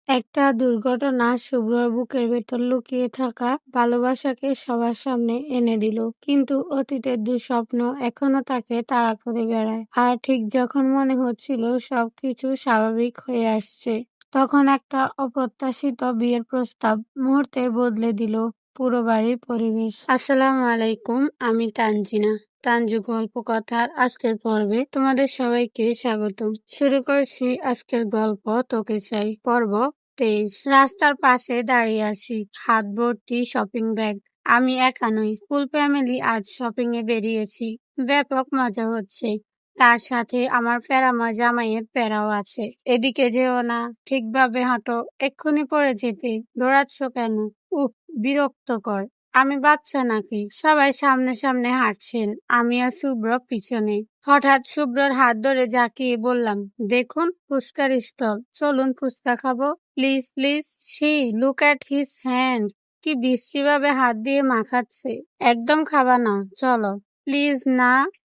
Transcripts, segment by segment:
একটা দুর্ঘটনা শুভ্রর বুকের ভেতর লুকিয়ে থাকা ভালোবাসাকে সবার সামনে এনে দিল। কিন্তু অতীতের দুঃস্বপ্ন এখনো তাকে তাড়া করে বেড়ায়। আর ঠিক যখন মনে হচ্ছিল সবকিছু স্বাভাবিক হয়ে আসছে, তখন একটা অপ্রত্যাশিত বিয়ের প্রস্তাব মুহূর্তে বদলে দিল পুরো বাড়ির পরিবেশ। আসসালামু আলাইকুম, আমি তানজিনা। তানজু গল্প কথার আজকের পর্বে তোমাদের সবাইকে স্বাগতম। শুরু করছি আজকের গল্প তোকে চাই পর্ব 23। রাস্তার পাশে দাঁড়িয়ে আছি, হাত ভর্তি শপিং ব্যাগ। আমি একা নই, ফুল ফ্যামিলি আজ শপিং এ বেরিয়েছি। ব্যাপক মজা হচ্ছে, তার সাথে আমার প্যারামা জামাইয়ের প্যারাও আছে। এদিকে যেও না, ঠিকভাবে হাঁটো, এক্ষুনি পড়ে যেতে। দৌড়াচ্ছ কেন? উফ, বিরক্তকর। আমি বাচ্চা নাকি? সবাই সামনে সামনে হাঁটছেন, আমি আর শুভ্র পিছনে। হঠাৎ শুভ্রর হাত ধরে জাকিয়ে বললাম, দেখুন ফুচকার স্টল, চলুন ফুচকা খাবো। Please please. See look at his hand, কি বিশ্রী ভাবে হাত দিয়ে মাখাচ্ছে। একদম খাবা না, চলো। প্লিজ না।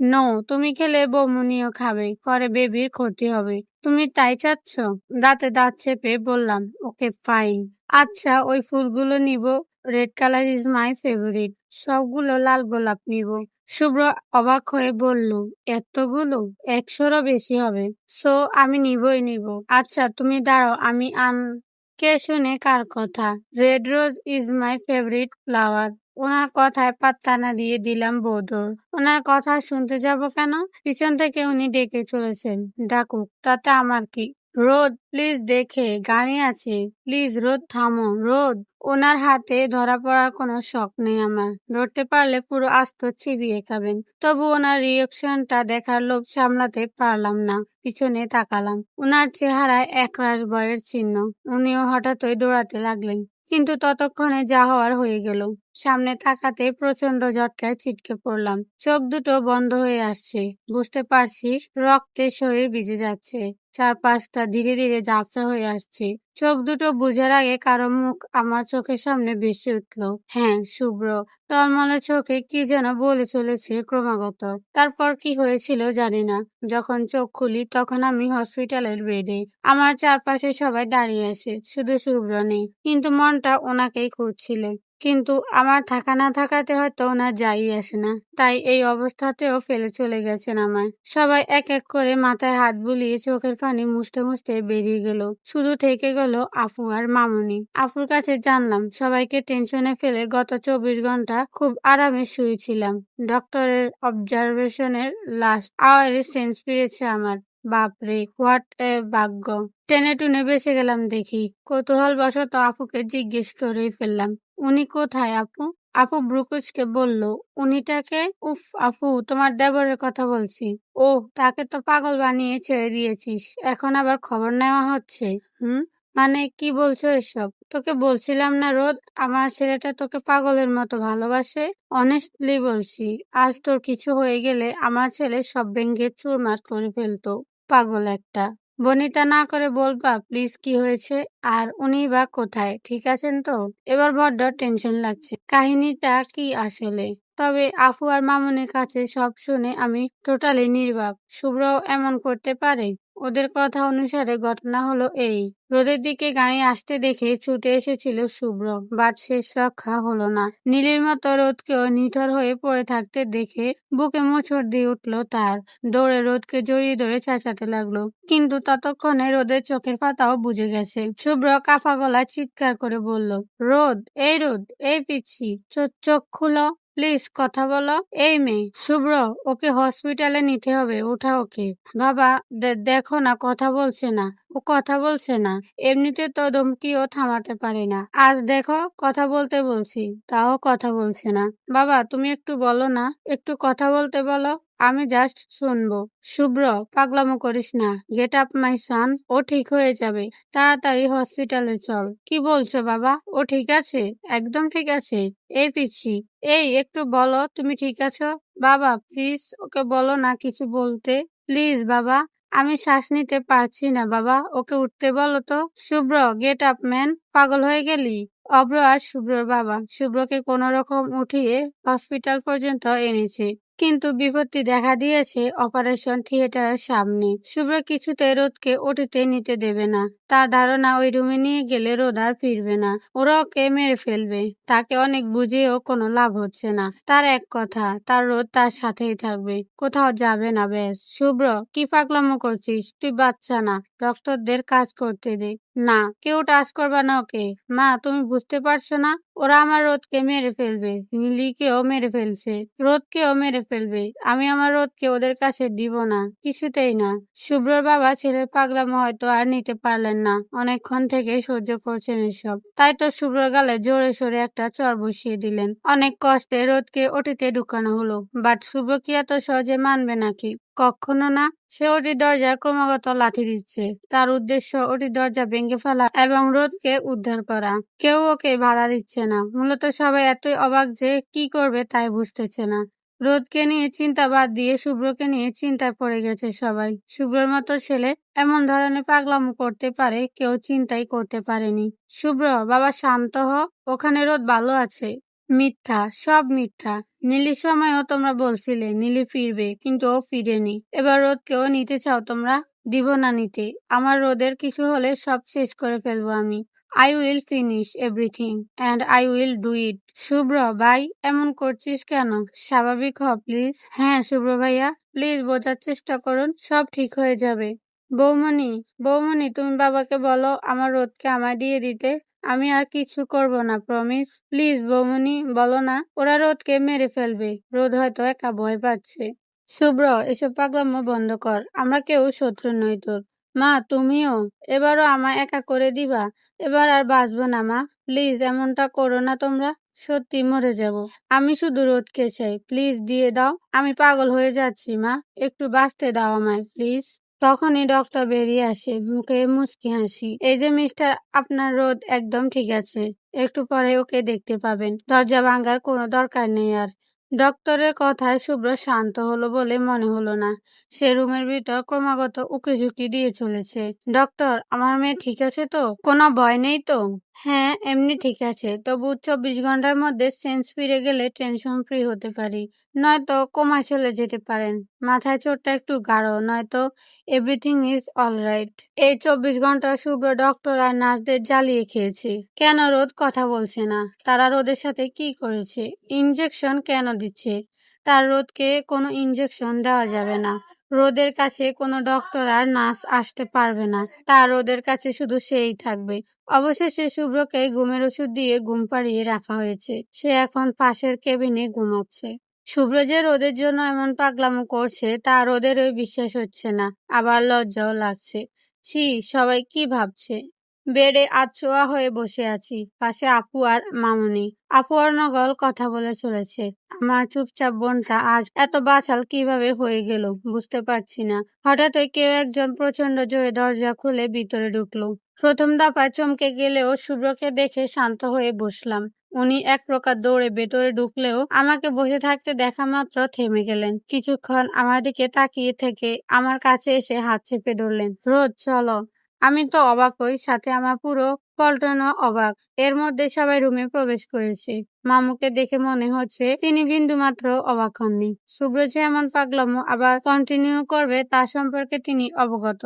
নো, তুমি খেলে বৌমুনিও খাবে, পরে বেবির ক্ষতি হবে। তুমি তাই চাচ্ছ? দাঁতে দাঁত চেপে বললাম, ওকে ফাইন। আচ্ছা, ওই ফুলগুলো নিব। Red colour is my favourite. সবগুলো লাল গোলাপ নিব। শুভ্র অবাক হয়ে বলল, এতগুলো? 100-রও বেশি হবে। সো আমি নিব। আচ্ছা তুমি দাঁড়াও, আমি কে শুনে কার কথা? Red rose is my favourite flower. ওনার কথায় পাত্তা না দিয়ে দিলাম বদর। ওনার কথা শুনতে যাব কেন? পিছন থেকে উনি ডেকে চলেছেন। ডাকুক, তাতে আমার কি? রোদ প্লিজ, দেখে গাড়ি আছে, প্লিজ রোদ থামো। রোদ। ওনার হাতে ধরা পড়ার কোনো শখ নেই আমার, ধরতে পারলে পুরো আস্ত চিবিয়ে খাবেন। তবু ওনার রিয়েকশনটা দেখার লোভ সামলাতে পারলাম না, পিছনে তাকালাম। ওনার চেহারায় একরাশ ভয়ের চিহ্ন। উনিও হঠাৎই দৌড়াতে লাগলেন, কিন্তু ততক্ষণে যা হওয়ার হয়ে গেল। সামনে তাকাতে প্রচন্ড ঝটকায় ছিটকে পড়লাম। চোখ দুটো বন্ধ হয়ে আসছে, বুঝতে পারছি রক্তে শরীর ভিজে যাচ্ছে। চারপাশটা ধীরে ধীরে ঝাপসা হয়ে আসছে। চোখ দুটো বুঝার আগে কারো মুখ আমার চোখের সামনে ভেসে উঠল। হ্যাঁ, শুভ্র। টলমলে চোখে কি যেন বলে চলেছে ক্রমাগত। তারপর কি হয়েছিল জানি না। যখন চোখ খুলি তখন আমি হসপিটালের বেডে। আমার চারপাশে সবাই দাঁড়িয়ে আছে, শুধু শুভ্র নেই। কিন্তু মনটা ওনাকেই খুঁজছিল। কিন্তু আমার থাকা না থাকাতে হয়তো ওনার যাই আসে না, তাই এই অবস্থাতেও ফেলে চলে গেছেন আমায়। সবাই এক এক করে মাথায় হাত বুলিয়ে চোখের পানি মুছতে মুছতে বেরিয়ে গেল। শুধু থেকে গেল আফু আর মামুনি। আফুর কাছে জানলাম সবাইকে টেনশনে ফেলে গত 24 ঘন্টা খুব আরামে শুয়েছিলাম। ডক্টরের অবজারভেশনের লাস্ট আওয়ারে সেন্স ফিরেছে আমার। বাপরে, হোয়াট এ ভাগ্য! টেনে টুনে বেঁচে গেলাম দেখি। কৌতূহল বশত আপুকে জিজ্ঞেস করেই ফেললাম, উনি কোথায় আপু? আপু ব্রুকুচকে বলল, উনিটাকে? উফ আপু, তোমার দেবরের কথা বলছি। ওহ, তাকে তো পাগল বানিয়ে ছেড়ে দিয়েছিস, এখন আবার খবর নেওয়া হচ্ছে? হুম, মানে কি বলছো এসব? তোকে বলছিলাম না রোদ, আমার ছেলেটা তোকে পাগলের মতো ভালোবাসে। অনেস্টলি বলছি, আজ তোর কিছু হয়ে গেলে আমার ছেলে সব ভেঙে চুরমার করে ফেলতো। পাগল একটা। বনিতা না করে বলবা প্লিজ কি হয়েছে? আর উনি বা কোথায়? ঠিক আছেন তো? এবার বড্ড টেনশন লাগছে। কাহিনীটা কি আসলে? তবে আফু আর মামুনের কাছে সব শুনে আমি টোটালি নির্বাক। শুভ্রও এমন করতে পারে? ওদের কথা অনুসারে ঘটনা হলো এই। রোদের দিকে গাড়ি আসতে দেখে ছুটে এসেছিল শুভ্র, বাট শেষ রক্ষা হলো না। নীলের মতো রোদকেও নিথর হয়ে পড়ে থাকতে দেখে বুকে মোচড় দিয়ে উঠল তার। দৌড়ে রোদকে জড়িয়ে ধরে চেঁচাতে লাগলো, কিন্তু ততক্ষণে রোদের চোখের পাতাও বুঝে গেছে। শুভ্র কাঁপা গলায় চিৎকার করে বলল, রোদ, এই রোদ, এই পিচ্ছি, চোখ খুলো প্লিজ, কথা বলো। এই মেয়ে শুভ্র, ওকে হসপিটালে নিতে হবে, ওঠা ওকে। বাবা, দেখো না, কথা বলছে না। ও কথা বলছে না। এমনিতে তো ধমকিও থামাতে পারি না, আজ দেখো কথা বলতে বলছি, তাও কথা বলছে না। বাবা তুমি একটু বলো না, একটু কথা বলতে বলো, আমি জাস্ট শুনবো। শুভ্র, পাগলামো করিস না, গেট আপ মাই সন, ও ঠিক হয়ে যাবে। তাড়াতাড়ি হসপিটালে চল। কি বলছো বাবা? ও ঠিক আছে? একদম ঠিক আছে। এই পিচ্ছি, এই একটু বলো তুমি ঠিক আছো? বাবা প্লিজ, ওকে বলো না কিছু বলতে। প্লিজ বাবা, আমি শ্বাস নিতে পারছি না বাবা, ওকে উঠতে বলো তো। শুভ্র, গেট আপ ম্যান, পাগল হয়ে গেলি? অভ্র আর শুভ্রর বাবা শুভ্রকে কোনো রকম উঠিয়ে হসপিটাল পর্যন্ত এনেছে, কিন্তু বিপত্তি দেখা দিয়েছে অপারেশন থিয়েটারের সামনে। শুভ্র কিছুতেই রোদকে ওটিতে নিতে দেবে না। তার ধারণা ওই রুমে নিয়ে গেলে রোদ আর ফিরবে না, ওরা ওকে মেরে ফেলবে। তাকে অনেক বুঝিয়েও কোনো লাভ হচ্ছে না। তার এক কথা, তার রোদ তার সাথেই থাকবে, কোথাও যাবে না। ব্যাস। শুভ্র, কি পাগলামো করছিস? তুই বাচ্চা না, ডক্টরদের কাজ করতে দে। না, কেউ টাচ করবা না ওকে। মা, তুমি বুঝতে পারছো না? ওরা আমার রোদকে মেরে ফেলবে, লিলিকেও মেরে ফেলছে, রোদকেও মেরে ফেলবে। আমি আমার রোদকে ওদের কাছে দিব না, কিছুতেই না। শুভ্রর বাবা ছেলের পাগলামো হয়তো আর নিতে পারলেন না, অনেকক্ষণ থেকে সহ্য করছেন এসব। তাই তো শুভ্রর গালে জোরে সোরে একটা চড় বসিয়ে দিলেন। অনেক কষ্টে রোদকে ওটিতে ঢুকানো হলো, বাট শুভ্র কি এত সহজে মানবে নাকি? কখনো না। সে ওটির দরজায় ক্রমাগত লাথি দিচ্ছে। তার উদ্দেশ্য ওটির দরজা ভেঙে ফেলা এবং রোদকে উদ্ধার করা। কেউ ওকে বাধা দিচ্ছে না। মূলত সবাই এতই অবাক যে কি করবে তাই বুঝতেছে না। রোদকে নিয়ে চিন্তা বাদ দিয়ে শুভ্রকে নিয়ে চিন্তায় পড়ে গেছে সবাই। শুভ্রর মতো ছেলে এমন ধরনের পাগলামো করতে পারে, কেউ চিন্তাই করতে পারেনি। শুভ্র, বাবা শান্ত হ, ওখানে রোদ ভালো আছে। মিথ্যা, সব মিথ্যা। নীলির সময়ও তোমরা বলছিলে নীলি ফিরবে, কিন্তু ও ফিরেনি। এবার রোদকেও নিতে চাও তোমরা? দিব না নিতে। আমার রোদের কিছু হলে সব শেষ করে ফেলবো আমি। I will finish everything and I will do it. Shubhra ভাই, এমন করছিস কেন? স্বাভাবিক হ প্লিজ। হ্যাঁ শুভ্র ভাইয়া, প্লিজ বোঝার চেষ্টা করুন, সব ঠিক হয়ে যাবে। বৌমনি, বৌমনি, তুমি বাবাকে বলো আমার রোদকে আমায় দিয়ে দিতে। আমি আর কিছু করব না, প্রমিস। প্লিজ বৌমনি, বলো না। ওরা রোদকে মেরে ফেলবে। রোদ হয়তো একা ভয় পাচ্ছে। শুভ্র, এসব পাগলামো বন্ধ কর, আমরা কেউ শত্রু নই তোর। মা, তুমিও এবারও আমায় একা করে দিবা? এবার আর বাঁচবো না মা, প্লিজ এমনটা করো না তোমরা। সত্যি মরে যাব। আমি শুধু রোদকে চাই, প্লিজ দিয়ে দাও। আমি পাগল হয়ে যাচ্ছি মা, একটু বাঁচতে দাও আমায় প্লিজ। তখনই ডক্টর বেরিয়ে আসে, মুখে মুচকি হাসি। এই যে মিস্টার, আপনার রোদ একদম ঠিক আছে, একটু পরে ওকে দেখতে পাবেন। দরজা ভাঙার কোনো দরকার নেই আর। ডক্টরের কথায় শুভ্র শান্ত হলো বলে মনে হলো না। সে রুমের ভিতর ক্রমাগত উকিঝুঁকি দিয়ে চলেছে। ডক্টর, আমার মেয়ে ঠিক আছে তো? কোনো ভয় নেই তো? হ্যাঁ, এমনি ঠিক আছে, তবু 24 ঘন্টার মধ্যে সেন্স ফিরে গেলে টেনশন ফ্রি হতে পারি, নয়তো কোমায় চলে যেতে পারেন। মাথায় চোটটা একটু গাঢ়, নয়তো এভরিথিং ইজ অলরাইট। এই 24 ঘন্টা শুভ্র ডক্টর আর নার্সদের জ্বালিয়ে খেয়েছে। কেন রোদ কথা বলছে না? তারা রোদের সাথে কি করেছে? ইনজেকশন কেন দিচ্ছে? তার রোদকে কোনো ইনজেকশন দেওয়া যাবে না। রোদের কাছে কোনো ডক্টর আর নার্স আসতে পারবে না। তার রোদের কাছে শুধু সেই থাকবে। অবশেষে শুভ্রকে ঘুমের ওষুধ দিয়ে ঘুম পাড়িয়ে রাখা হয়েছে। সে এখন পাশের কেবিনে ঘুমাচ্ছে। শুভ্র যে রোদের জন্য এমন পাগলামো করছে তা রোদেরই বিশ্বাস হচ্ছে না, আবার লজ্জাও লাগছে। ছি, সবাই কি ভাবছে? বেডে আধশোয়া হয়ে বসে আছি, পাশে আপু আর মামুনি। আপু অর্ণগল কথা বলে চলেছে। আমার চুপচাপ বোনটা আজ এত বাচাল কিভাবে হয়ে গেল বুঝতে পারছি না। হঠাৎই কেউ একজন প্রচন্ড জোরে দরজা খুলে ভিতরে ঢুকলো। প্রথম দফায় চমকে গেলেও শুভ্রকে দেখে শান্ত হয়ে বসলাম। উনি এক প্রকার দৌড়ে ভেতরে ঢুকলেও আমাকে বসে থাকতে দেখা মাত্র থেমে গেলেন। কিছুক্ষণ আমার দিকে তাকিয়ে থেকে আমার কাছে এসে হাত চেপে ধরলেন। রোদ, চলো। আমি তো অবাক হই, সাথে আমার পুরো পল্টনও অবাক। এর মধ্যে সবাই রুমে প্রবেশ করেছে। মামুকে দেখে মনে হচ্ছে তিনি বিন্দুমাত্র অবাক হননি। শুভ্র যে এমন পাগলামো আবার কন্টিনিউ করবে তা সম্পর্কে তিনি অবগত।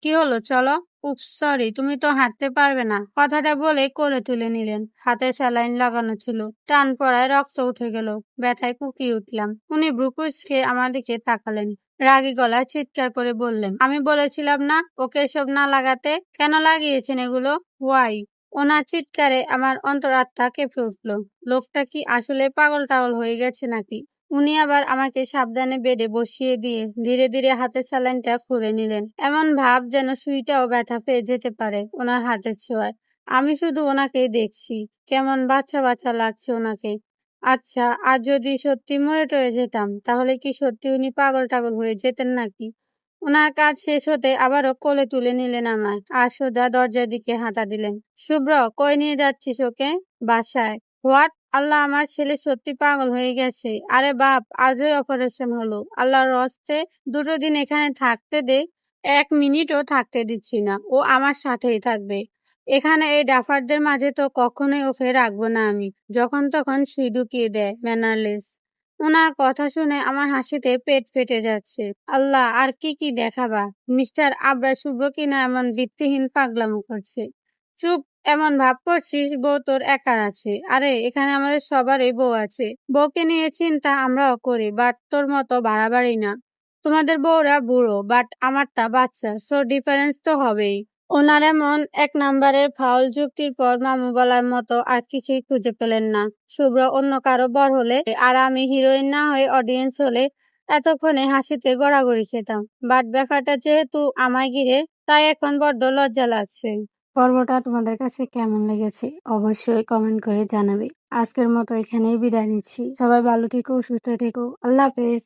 কি হলো, চলো। উপস, সরি, তুমি তো হাঁটতে পারবে না। কথাটা বলে কোলে তুলে নিলেন। হাতে স্যালাইন লাগানো ছিল, টান পড়ায় রক্ত উঠে গেল। ব্যথায় কুকিয়ে উঠলাম। উনি ভ্রু কুঁচকে আমার দিকে তাকালেন। রাগী গলায় চিৎকার করে বললেন, আমি বলেছিলাম না ওকে এসব না লাগাতে? কেন লাগিয়েছেন এগুলো? ওয়াই? ওনার চিৎকারে আমার অন্তরাত্মা কেঁপে উঠল। লোকটা কি আসলে পাগল টাগল হয়ে গেছে নাকি? উনি আবার আমাকে সাবধানে বেডে বসিয়ে দিয়ে ধীরে ধীরে হাতের স্যালাইনটা খুলে নিলেন, এমন ভাব যেন সুইটাও ব্যথা পেয়ে যেতে পারে ওনার হাতের ছোঁয়ায়। আমি শুধু ওনাকেই দেখছি, কেমন বাচ্চা বাচ্চা লাগছে ওনাকে। আচ্ছা, আর যদি সত্যি মরে টরে যেতাম, তাহলে কি সত্যি উনি পাগল টাগল হয়ে যেতেন নাকি? ওনার কাজ শেষ হতে আবারও কোলে তুলে নিলেন আমায়, আর সোজা দরজার দিকে হাঁটা দিলেন। শুভ্র, কই নিয়ে যাচ্ছিস ওকে? বাসায়। হোয়াট? আল্লাহ, আমার ছেলে সত্যি পাগল হয়ে গেছে। আরে বাপ, আজই অপারেশন হলো। আল্লাহর হস্তে 2 দিন এখানে থাকতে দে। 1 মিনিটও থাকতে দিচ্ছি না, ও আমার সাথেই থাকবে। এখানে এই ডাফারদের মাঝে তো কখনোই ওকে রাখবো না আমি। যখন তখন সুই ঢুকিয়ে দেয়, ম্যানারলেস। ওনার কথা শুনে আমার হাসিতে পেট ফেটে যাচ্ছে। আল্লাহ, আর কি কি দেখাবা! মিস্টার আবরার শুভ্র কিনা এমন ভিত্তিহীন পাগলামো করছে। চুপ, এমন ভাব করছিস বউ তোর একার আছে। আরে এখানে আমাদের সবারই বউ আছে। বউকে নিয়ে চিন্তা আমরাও করি, বাট তোর মতো বাড়াবাড়ি না। তোমাদের বউরা বুড়ো, বাট আমারটা বাচ্চা, সো ডিফারেন্স তো হবেই। ওনার এমন এক নাম্বারের ফাউল যুক্তির পর মামু বলার মতো আর কিছুই খুঁজে পেলেন না। শুভ্র অন্য কারো বর হলে আর আমি হিরোইন না হয়ে অডিয়েন্স হলে এতক্ষণে হাসিতে গড়াগড়ি খেতাম। বাট ব্যাপারটা যেহেতু আমায় ঘিরে, তাই এখন বড্ড লজ্জা লাগছে। পর্বটা তোমাদের কাছে কেমন লেগেছে অবশ্যই কমেন্ট করে জানাবে। আজকের মতো এখানেই বিদায় নিচ্ছি। সবাই ভালো থেকো, সুস্থ থেকো। আল্লাহ হাফেজ।